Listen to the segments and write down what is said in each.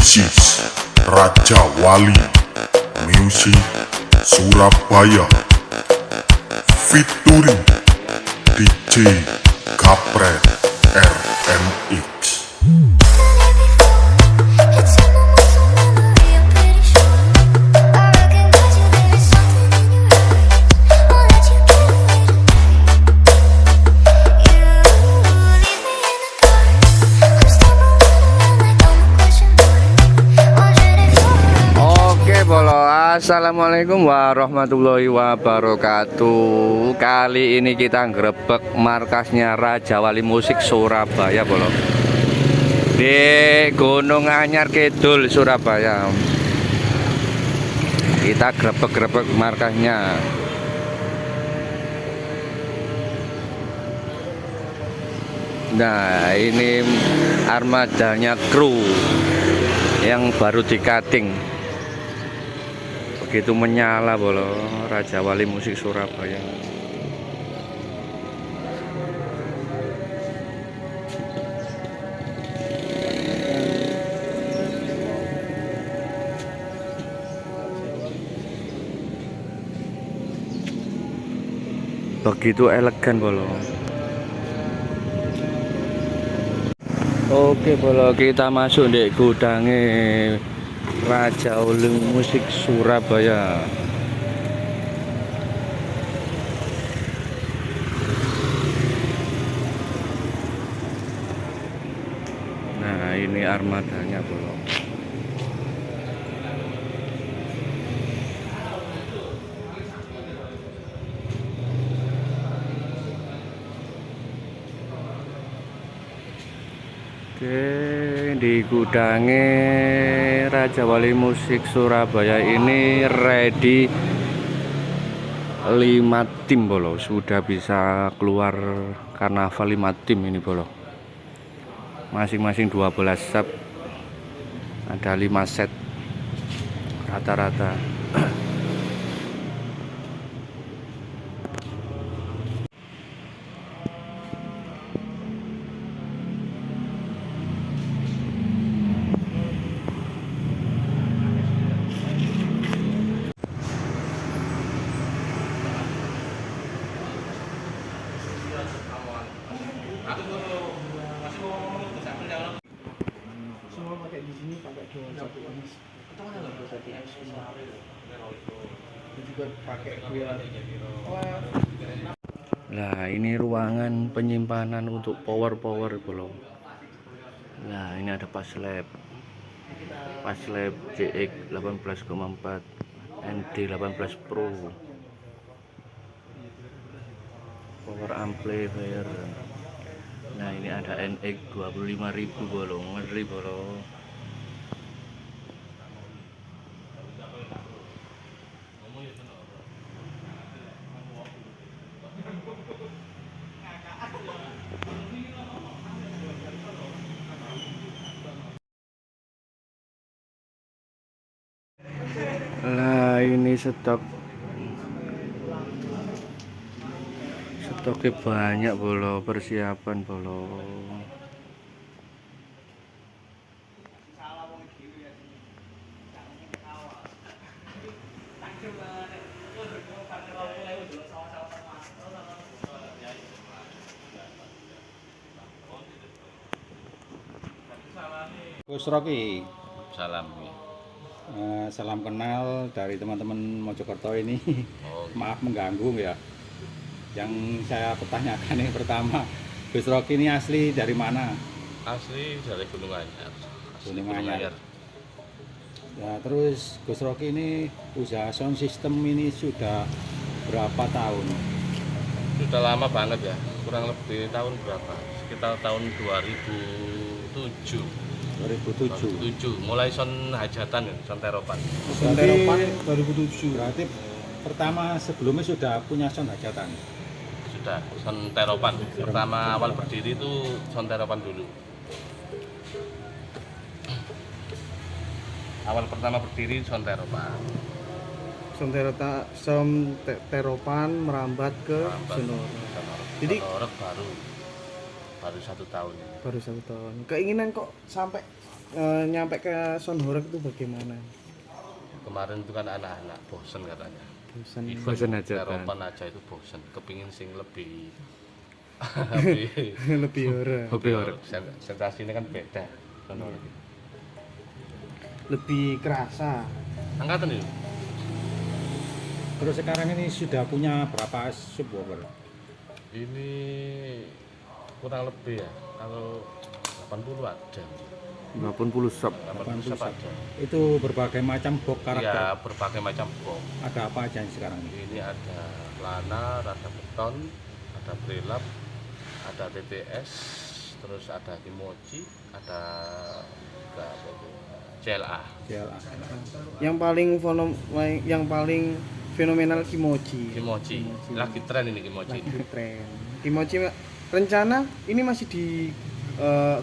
This is Raja Wali Music Surabaya featuring DJ Kapret RMX. Assalamualaikum warahmatullahi wabarakatuh. Kali ini kita ngrebek markasnya Raja Wali Musik Surabaya, bolo. Di Gunung Anyar Kidul, Surabaya. Kita grebek-grebek markasnya. Nah, ini armadanya kru yang baru di cutting. Begitu menyala, bolo. Raja Wali Musik Surabaya. Begitu elegan, bolo. Oke, bolo, kita masuk di gudangnya Raja Wali Musik Surabaya. Nah, ini armadanya, bro. Oke, di gudangnya Raja Wali Musik Surabaya ini ready 5 tim, bolo. Sudah bisa keluar karnaval 5 tim ini, bolo. Masing-masing 12 sub. Ada 5 set rata-rata. Di sini pakai dua satu ini juga pakai Nah, ini ruangan penyimpanan untuk power bolo. Nah, ini ada pas lab CX 18,4 ND 18 Pro, power amplifier. Nah, ini ada NX 25.000, bolo. Ngeri, bolo. Lah, ini stoknya banyak, bolo. Persiapan, bolo. Gus Rocky, Salam. salam kenal dari teman-teman Mojokerto ini. Oh, Maaf mengganggu ya. Yang saya pertanyakan yang pertama, Gus Rocky ini asli dari mana? asli dari Gunung Anyar. Gunung Anyar. Ya, terus Gus Rocky ini usaha sound system ini sudah berapa tahun? Sudah lama banget ya, kurang lebih tahun berapa? Sekitar tahun 2007. 2007. Mulai son hajatan ya, son teropan. Teropan 2007. Berarti pertama sebelumnya sudah punya sound hajatan. Sudah son teropan. Pertama awal berdiri itu son teropan dulu. Awal pertama berdiri son teropan. Teropan merambat ke Sonora. Jadi Sonora baru. baru 1 tahun ini. Baru 1 tahun. Keinginan kok sampai nyampe ke sound horeg itu bagaimana? Kemarin itu kan anak-anak bosen katanya. Bosan. Bosen aja kan. Eropan aja itu bosen, kepingin sing lebih Lebih horeg. Hobi horeg. sensasinya kan beda. Lebih kerasa. Angkatan itu Terus sekarang ini sudah punya berapa subwoofer? ini kurang lebih ya, kalau 80 ada, 80 sub. 80 sub ada. Itu berbagai macam box karakter. Iya, berbagai macam box. Ada apa aja yang sekarang ini? Ini ada lanar, ada beton, ada prelap, ada TTS, terus ada kimochi, ada apa itu, CLA. JLA. Yang paling fenomenal Kimochi. Kimochi. Lagi tren ini Kimochi. Lagi tren. Kimochi rencana ini masih di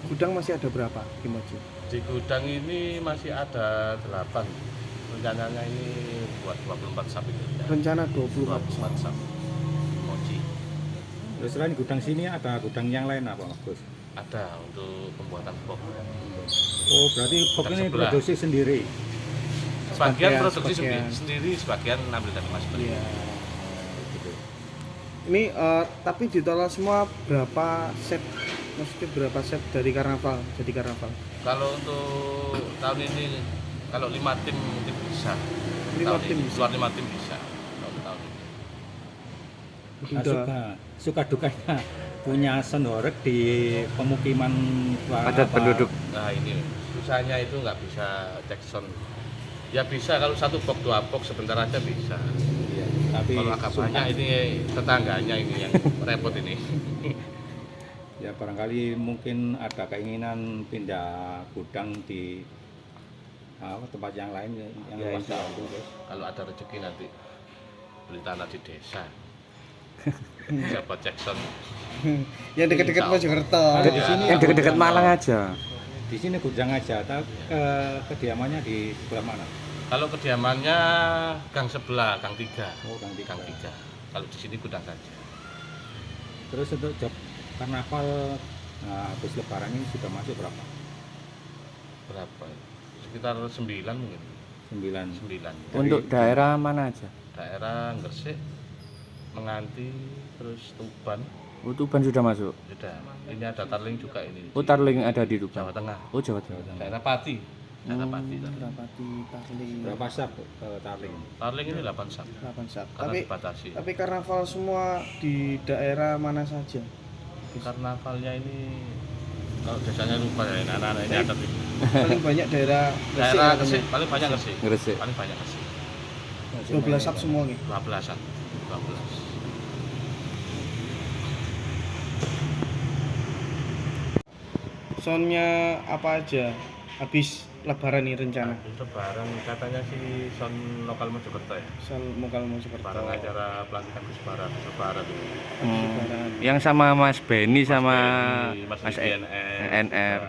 gudang masih ada berapa Kimochi? Di gudang ini masih ada 8. Rencananya ini buat 24 sub itu. Ya. Rencana 24. 24 sub. Kimochi. Terus selain gudang sini ada gudang yang lain apa, Gus? Ada untuk pembuatan box. Oh, berarti box ini Tersebelah. produksi sendiri. Sebagian produksi sebagian. sendiri, sebagian ambil dari Mas Beli. Iya. Ini tapi ditotal semua berapa set? Maksudnya berapa set dari karnaval? Jadi karnaval. Kalau untuk tahun ini, kalau 5 tim mungkin bisa. 5 Tahun tim ini, bisa. keluar 5 tim bisa. Kalau tahun ini. Sudah. Suka dukanya punya sound horeg di pemukiman Padat penduduk. Nah ini susahnya itu nggak bisa cek sound. Ya bisa kalau 1 box 2 box sebentar aja bisa. Iya, tapi Kalau agak banyak ini tetangganya ini yang repot ini. ya barangkali mungkin ada keinginan pindah gudang di tempat yang lain yang Ya, luas insya jauh, Allah. Gus. Kalau ada rezeki nanti beli tanah di desa. Bisa buat cek sound. Yang dekat-dekat Insya Allah. Mojokerto. Ada di sini Yang dekat-dekat Malang aja. Di sini gudang aja, atau kediamannya di sebelah mana? Kalau kediamannya gang sebelah, gang 3. Oh, gang 3. Gang 3. Kalau di sini gudang saja. Terus untuk job karnaval habis lebaran ini sudah masuk berapa? Berapa? Sekitar 9 mungkin. 9. 9. Untuk daerah mana aja? Daerah Gresik, Menganti, terus Tuban. Oh, Tuban sudah masuk. Sudah. Ini ada Tarling juga ini. Oh, Tarling ada di Tuban. Jawa Tengah. Oh, Jawa Tengah. Daerah Pati. Daerah Pati. Rapati Tarling. Berapa sub ke Tarling? Tarling ini 8 sub. 8 sub. Karena Tapi dibatasi. karnaval semua di daerah mana saja? Karnavalnya ini kalau desanya lupa ya, anak-anak ini ada di Paling banyak daerah daerah katanya. Gresik, paling banyak Gresik. Gresik. Paling banyak Gresik. 12 sub semua nih. 12-an. 12. Soundnya apa aja? Habis lebaran nih rencana. Habis lebaran katanya sih sound lokal Mojokerto ya. Soal Mokal Mojokerto. Barang acara pelantikan Gus Bara lebaran itu. Habis lebaran. Yang sama Mas Benny sama Benny, Mas Mas NR, NR,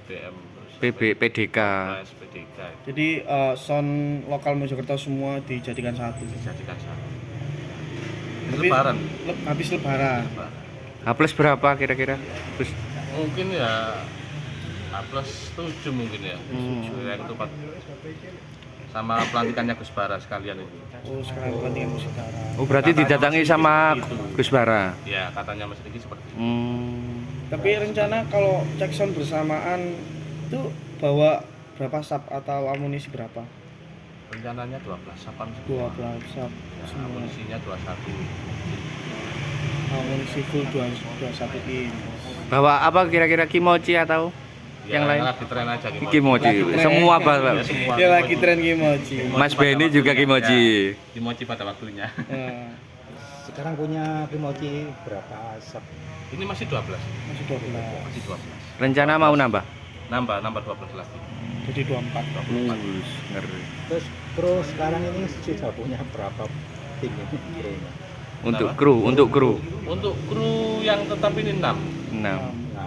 BM, PDK. Mas PDK Jadi sound lokal Mojokerto semua dijadikan satu. dijadikan satu. Tapi- Lebaran. Habis lebaran. H plus berapa kira-kira? Terus Mungkin ya +7 mungkin ya. Yang itu sama pelantikannya Gus Bara sekalian itu. Oh, sekarang pelantikan musik Bara. oh berarti didatangi sama Gus Bara. Ya katanya Mas Riki seperti itu. Tapi rencana kalau cek sound bersamaan itu bawa berapa sub atau amunisi berapa? Rencananya 12 sapan 12 sub ya, semua. amunisinya 21. Amunisi full 21 in. Bawa apa kira-kira Kimochi atau Ya, yang lain? lagi tren aja Kimochi. Lagi tren. Semua Pak. Ya, semua Dia lagi Kimochi. tren Kimochi. Mas Benny juga Kimochi. Ya, Kimochi pada waktunya. Nah, Sekarang punya Kimochi berapa sub? Ini masih 12. masih 12. Masih 12. Rencana mau nambah? Nambah 12 lagi. Jadi 24. Ngeri. Terus kru sekarang ini sudah punya berapa tim ini krunya? Untuk kru. Untuk kru yang tetap ini 6. 6. Nah,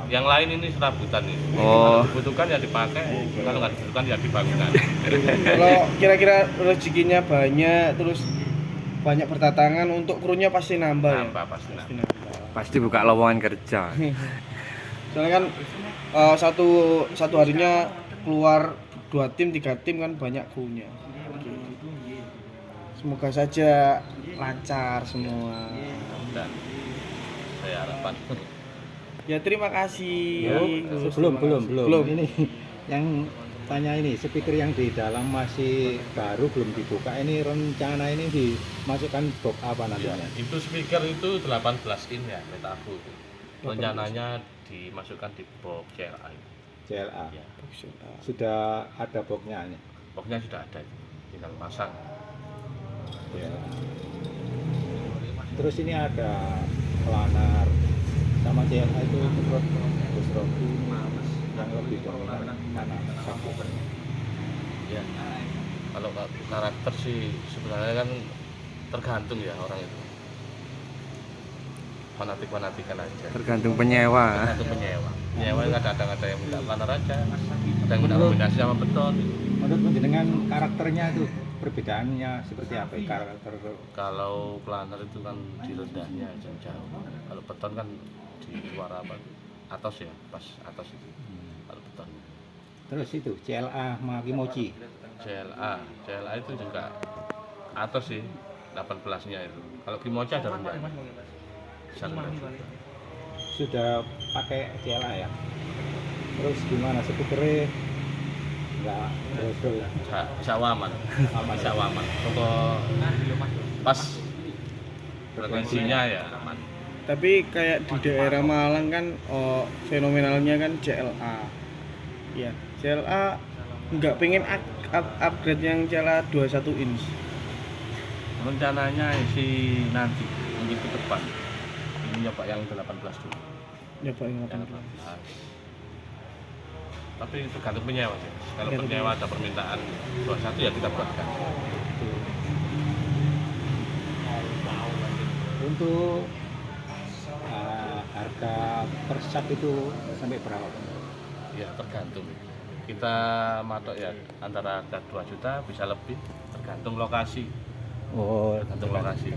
Yang lain ini serabutan ini. Oh. Kalau dibutuhkan ya dipakai, kalau nggak dibutuhkan ya dibangunkan. Kalau kira-kira rezekinya banyak terus banyak berdatangan untuk krunya pasti nambah ya. Nambah pasti Pasti nambah. nambah. Pasti buka lowongan kerja. Soalnya kan satu harinya keluar 2 tim 3 tim kan banyak krunya. Oke. Semoga saja lancar semua. Dan saya harapan Ya terima kasih. Belum. Ini yang tanya ini, speaker yang di dalam masih baru belum dibuka. Ini rencana ini dimasukkan box apa ya, nantinya? itu speaker itu 18 in ya Metafu itu. Rencananya dimasukkan di box CLA. CLA. Ya. Sudah ada boxnya. Boxnya sudah ada, tinggal pasang. Ya. Terus ini ada planar sama CLA itu menurut Gus Rocky yang lebih dominan mana satu? Ya. Kalau karakter sih sebenarnya kan tergantung ya orang itu. Fanatik-fanatikan aja. Tergantung penyewa. Tergantung penyewa. Penyewa kadang ada yang minta planar aja, ada yang minta kombinasi sama beton. Menurut penjenengan karakternya itu perbedaannya seperti apa? Karakter Kalau planar itu kan di rendahnya jauh. Kalau beton kan di luar apa? Atas ya, pas atas itu. Kalau beton. terus itu CLA sama Kimochi. CLA itu juga atas sih 18-nya itu. Kalau Kimochi ada rendahnya. Bisa rendah juga. Sudah pakai CLA ya. Terus gimana speakernya? Enggak brodol ya. Bisa aman. Bisa aman. Pokok pas frekuensinya ya aman. Tapi kayak di daerah Malang kan fenomenalnya kan CLA. Ya, CLA nggak pengen upgrade yang CLA 21 inch. Rencananya sih nanti mungkin ke depan. Ini nyoba yang 18 dulu. Nyoba yang Yang 18. 18. Tapi tergantung penyewa sih. Kalau Tergantung penyewa ada permintaan 21 ya kita buatkan. Untuk harga per sak itu sampai berapa? Ya tergantung. Kita matok ya antara harga 2 juta bisa lebih tergantung lokasi. Oh, Tergantung lokasi.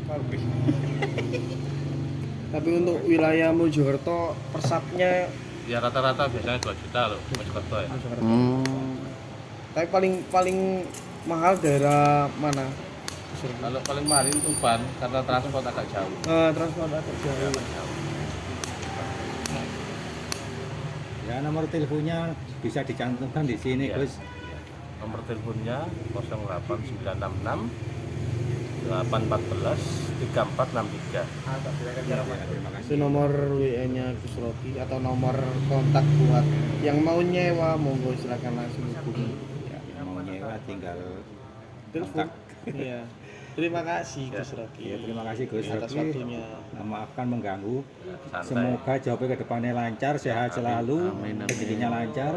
Tapi untuk wilayah Mojokerto persapnya Ya rata-rata biasanya 2 juta loh Mojokerto ya. tapi paling mahal daerah mana? Kalau paling mahal itu Tuban karena transport agak jauh. Transport agak jauh. ya nomor teleponnya bisa dicantumkan di sini, Ya. Gus. Nomor teleponnya 08966 814 3463. Terima kasih. Itu nomor WA-nya Gus Rocky atau nomor kontak buat yang mau nyewa, monggo silakan langsung hubungi. Ya. Yang mau nyewa tinggal Telepon. Iya. Terima kasih Gus Rocky. Ya, terima kasih Gus atas Rocky. waktunya. Maafkan mengganggu. Santai. Semoga jawabnya ke depannya lancar, sehat selalu, Amin, amin. rezekinya lancar.